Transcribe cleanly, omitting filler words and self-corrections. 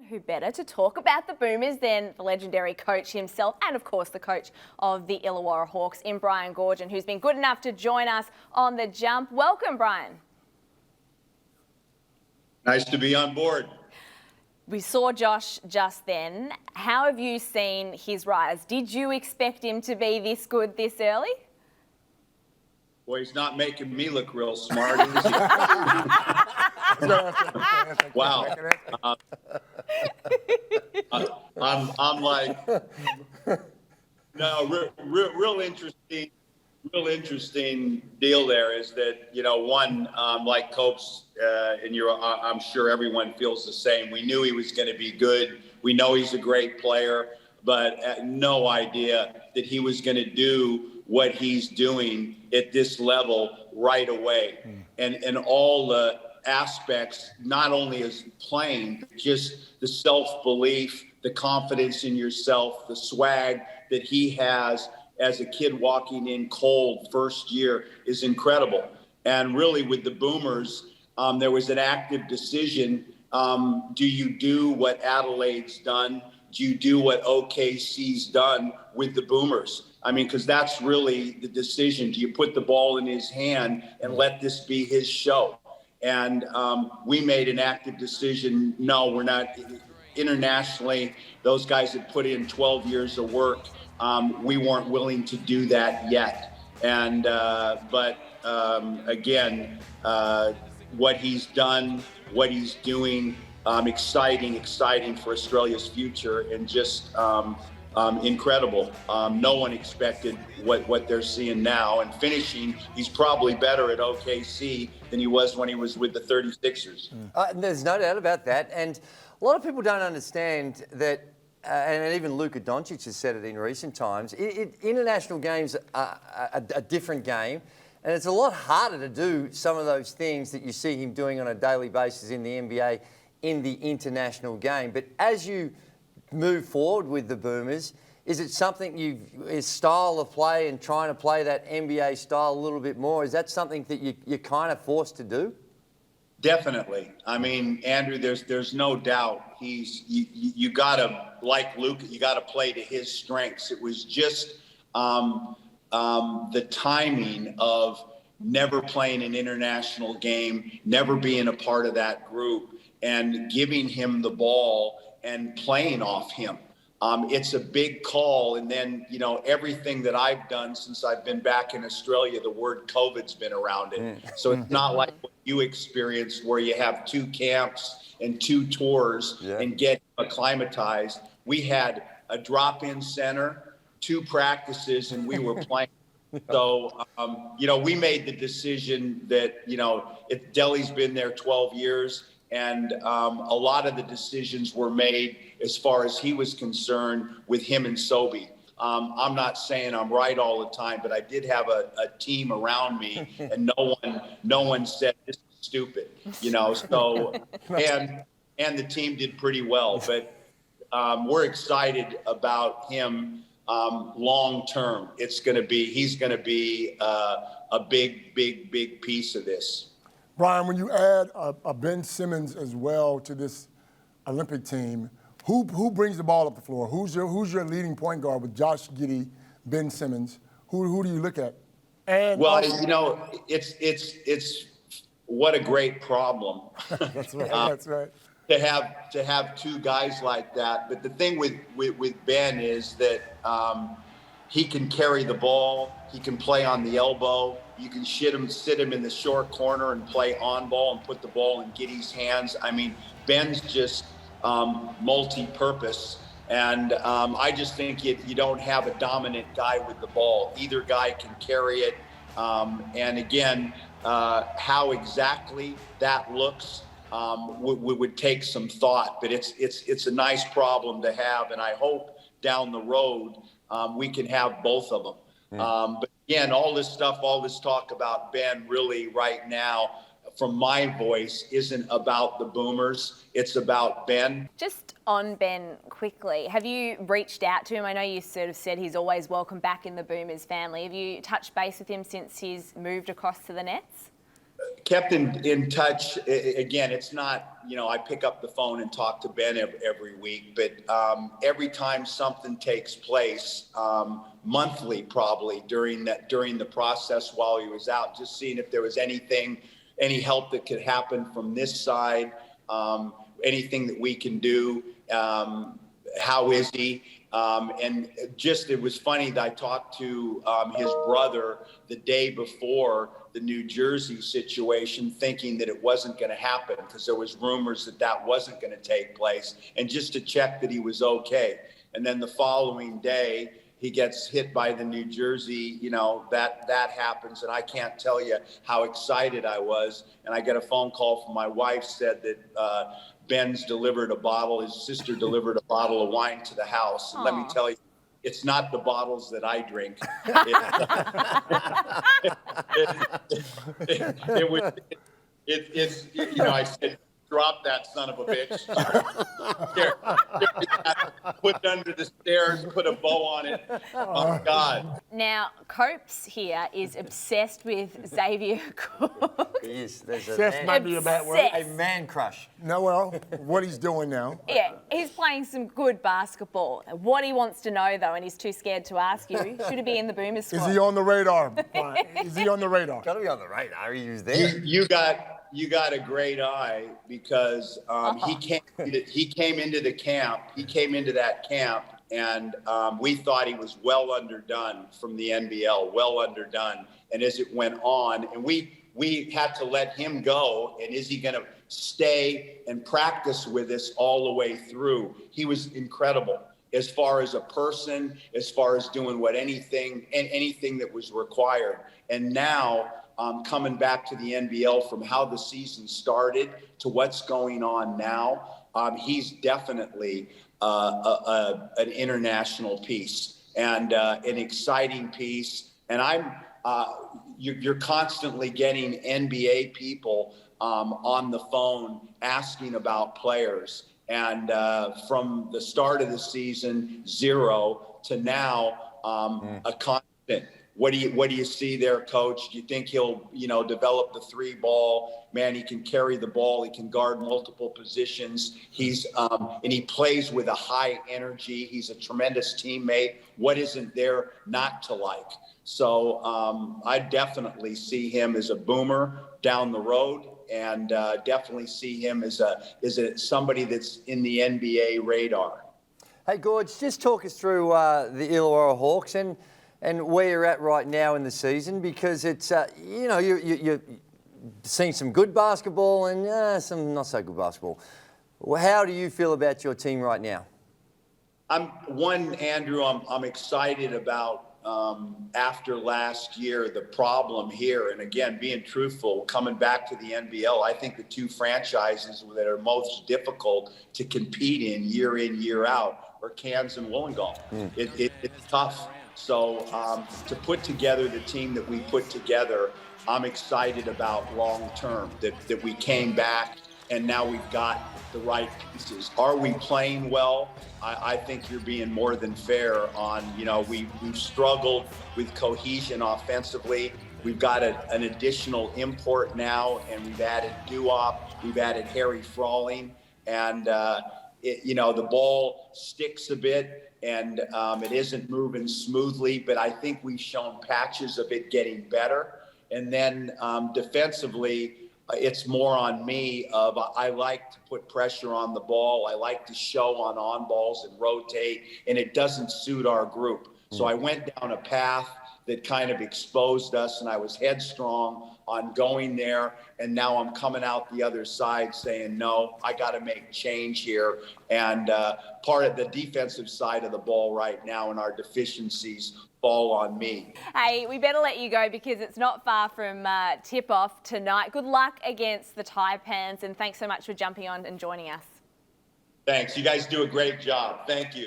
Who better to talk about the Boomers than the legendary coach himself and, of course, the coach of the Illawarra Hawks in Brian Goorjian, who's been good enough to join us on the jump. Welcome, Brian. Nice to be on board. We saw Josh just then. How have you seen his rise? Did you expect him to be this good this early? Well, he's not making me look real smart, is he? Wow. I'm like, no, real interesting deal there is that, you know, one, like Copes, and I'm sure everyone feels the same. We knew he was going to be good. We know he's a great player, but no idea that he was going to do what he's doing at this level right away. And all the aspects, not only as playing, but just the self-belief, the confidence in yourself, the swag that he has as a kid walking in cold first year is incredible. And really with the Boomers, there was an active decision. Do you do what Adelaide's done? Do you do what OKC's done with the Boomers? I mean, because that's really the decision. Do you put the ball in his hand and let this be his show? And we made an active decision. No, we're not. Internationally, those guys had put in 12 years of work. We weren't willing to do that yet. And but again, what he's done, what he's doing, exciting for Australia's future, and just incredible. No one expected what they're seeing now. And finishing, he's probably better at OKC than he was when he was with the 36ers. There's no doubt about that. And a lot of people don't understand that, and even Luka Doncic has said it in recent times, international games are a different game. And it's a lot harder to do some of those things that you see him doing on a daily basis in the NBA in the international game. But as you move forward with the Boomers, is it something his style of play and trying to play that NBA style a little bit more, is that something that you're kind of forced to do? Definitely. I mean, Andrew, there's no doubt you gotta, like Luka, you gotta play to his strengths. It was just the timing of never playing an international game, never being a part of that group, and giving him the ball and playing off him. It's a big call. And then, you know, everything that I've done since I've been back in Australia, the word COVID's been around it. So it's not like what you experienced where you have 2 camps and 2 tours and get acclimatized. We had a drop-in center, 2 practices, and we were playing. So, you know, we made the decision that, you know, Delhi's been there 12 years. And a lot of the decisions were made as far as he was concerned with him and Sobe. I'm not saying I'm right all the time, but I did have a team around me, and no one said this is stupid, you know. So and the team did pretty well, but we're excited about him long term. He's going to be a big piece of this. Brian, when you add a Ben Simmons as well to this Olympic team, who brings the ball up the floor? Who's your leading point guard with Josh Giddey, Ben Simmons? Who do you look at? And well, you know, it's what a great problem. That's right. That's right. To have 2 guys like that. But the thing with Ben is that he can carry the ball. He can play on the elbow. You can sit him in the short corner and play on ball and put the ball in Giddey's hands. I mean, Ben's just multi-purpose. And I just think you don't have a dominant guy with the ball. Either guy can carry it. And again, how exactly that looks would take some thought. But it's a nice problem to have. And I hope down the road we can have both of them. But again, all this talk about Ben really right now, from my voice, isn't about the Boomers. It's about Ben. Just on Ben quickly, have you reached out to him? I know you sort of said he's always welcome back in the Boomers family. Have you touched base with him since he's moved across to the Nets? kept in touch. Again, it's not, I pick up the phone and talk to Ben every week, but every time something takes place, monthly probably during the process while he was out, just seeing if there was any help that could happen from this side, anything that we can do. How is he? And just, it was funny that I talked to his brother the day before the New Jersey situation, thinking that it wasn't going to happen because there was rumors that wasn't going to take place, and just to check that he was okay. And then the following day, he gets hit by the New Jersey, that happens. And I can't tell you how excited I was. And I get a phone call from my wife, said that his sister delivered a bottle of wine to the house. And let me tell you, it's not the bottles that I drink. I said, drop that son of a bitch. Here, put it under the stairs, put a bow on it. Oh, God. Now, Copes here is obsessed with Xavier Cooks. He is. There's Obsessed might be a bad word. a man crush. No, well, what he's doing now. Yeah, he's playing some good basketball. What he wants to know, though, and he's too scared to ask you, should he be in the Boomers squad? Is he on the radar? Is he on the radar? Got to be on the radar. He was there. You got a great eye, because he came into the camp. He came into that camp, and we thought he was well underdone from the NBL, well underdone. And as it went on, and we had to let him go. And is he going to stay and practice with us all the way through? He was incredible as far as a person, as far as doing anything that was required. And now, coming back to the NBL, from how the season started to what's going on now, he's definitely an international piece and an exciting piece. And you're constantly getting NBA people on the phone asking about players. And from the start of the season, 0 to now, a constant. What do you see there, Coach? Do you think he'll, develop the 3-ball? Man, he can carry the ball. He can guard multiple positions. And he plays with a high energy. He's a tremendous teammate. What isn't there not to like? So I definitely see him as a boomer down the road, and definitely see him as somebody that's in the NBA radar. Hey, Gorge, just talk us through the Illawarra Hawks and where you're at right now in the season, because it's, you're seeing some good basketball and some not so good basketball. How do you feel about your team right now? Andrew, I'm excited about after last year, the problem here, and again, being truthful, coming back to the NBL, I think the two franchises that are most difficult to compete in, year out, are Cairns and Wollongong. It's tough. So to put together the team that we put together, I'm excited about long term, that we came back and now we've got the right pieces. Are we playing well? I think you're being more than fair on, we've struggled with cohesion offensively. We've got an additional import now, and we've added Duop, we've added Harry Frawling, and the ball sticks a bit. And it isn't moving smoothly, but I think we've shown patches of it getting better. And then defensively, it's more on me I like to put pressure on the ball. I like to show on balls and rotate, and it doesn't suit our group. So I went down a path that kind of exposed us, and I was headstrong on going there. And now I'm coming out the other side saying, no, I got to make change here. And part of the defensive side of the ball right now and our deficiencies fall on me. Hey, we better let you go because it's not far from tip-off tonight. Good luck against the Taipans, and thanks so much for jumping on and joining us. Thanks. You guys do a great job. Thank you.